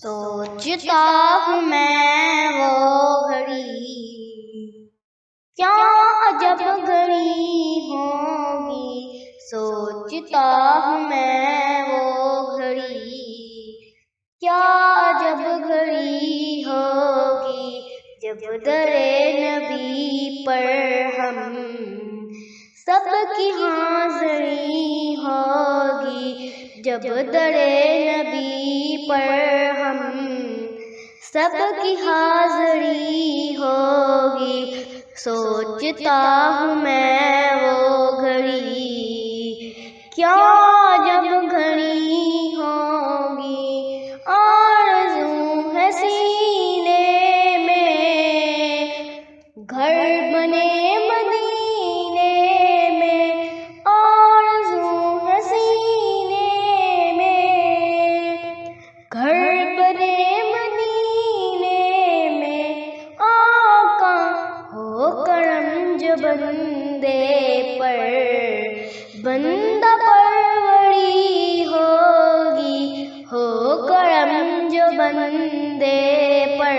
سوچتا ہوں میں وہ گھڑی، کیا عجب گھڑی ہوگی۔ سوچتا ہوں میں وہ گھڑی، کیا عجب گھڑی ہوگی، جب در نبی پر ہم سب کی حاضری ہوگی، جب در نبی پر ہم سب کی حاضری ہوگی۔ سوچتا ہوں میں وہ گھڑی، کیا عجب گھڑی ہوگی۔ آرزو ہے سینے میں گھر بنے مدینے میں، آرزو ہے سینے میں گھر بنے مدینے میں، آقا ہو کرم جو بندے پر بندہ پروری ہوگی، ہو کرم جو بندے پر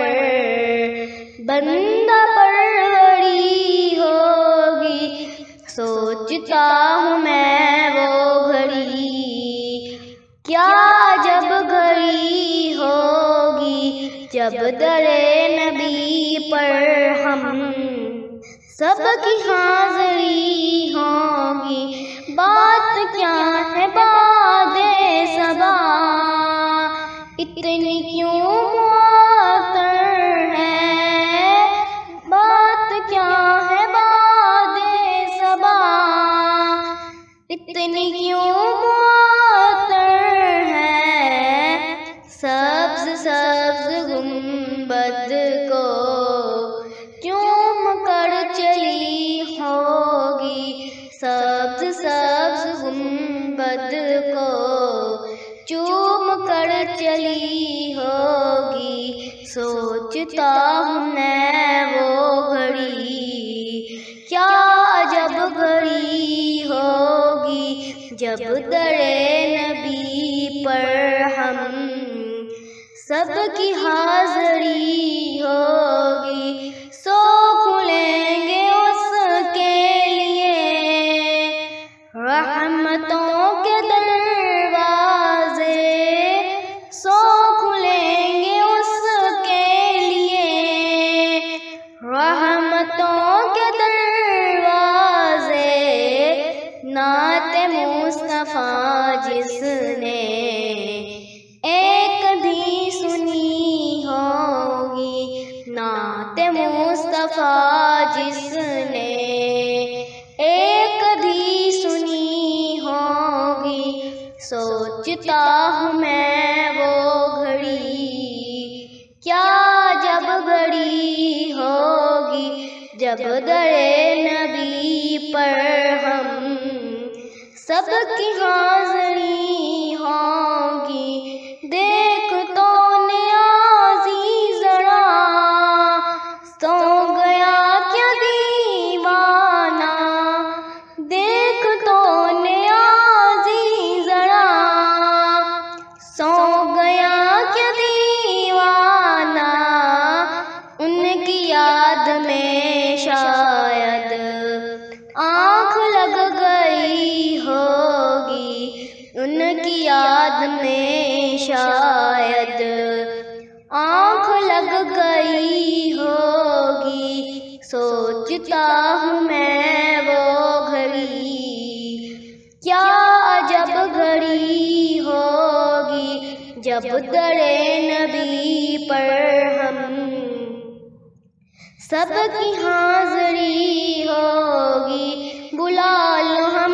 بندہ پروری ہوگی۔ سوچتا ہوں میں وہ گھڑی، کیا جب گھڑی ہوگی، جب در نبی پر ہم سب کی حاضری ہوگی۔ بات کیا ہے باد صبا، اتنی کیوں معطر ہے، بات کیا ہے باد صبا، اتنی کیوں معطر ہے۔ سبز سبز گنبد کو چوم کر چلی ہوگی، سبز سبز گنبد کو چوم کر چلی ہوگی۔ سوچتا ہوں میں وہ گھڑی، کیا عجب گھڑی ہوگی، جب در نبی پر ہم سب کی حاضری ہوگی۔ سو کھلیں گے اس کے لیے رحمتوں کے دروازے، سو کھلیں گے اس کے لیے رحمتوں کے دروازے۔ نعت مصطفیٰ جس نے ایک بھی سنی ہوگی، نعت مصطفیٰ جس نے ایک بھی سنی ہوگی۔ سوچتا ہوں میں وہ گھڑی، کیا جب گھڑی ہوگی، جب در نبی پر ہم سب کی حاضری ہوگی۔ دیکھ تو نیازی ذرا سو گیا کیا دیوانہ، دیکھ تو نیازی ذرا سو گیا کیا دیوانہ، ان کی یاد میں شاید آنکھ لگ گئی ہوگی، ان کی یاد میں شاید آنکھ لگ گئی ہوگی۔ سوچتا ہوں میں وہ گھڑی، کیا عجب گھڑی ہوگی، جب در نبی پر ہم سب کی حاضری ہوگی۔ بلا لو ہم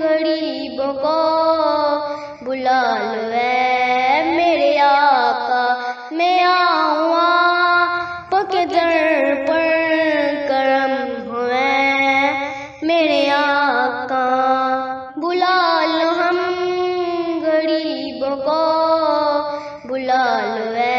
غریبوں کو، بلا لو اے میرے آقا، میں آؤں آپ کے در پر، کرم ہوئے میرے آقا۔ بلا لو ہم غریبوں کو، بلا لو اے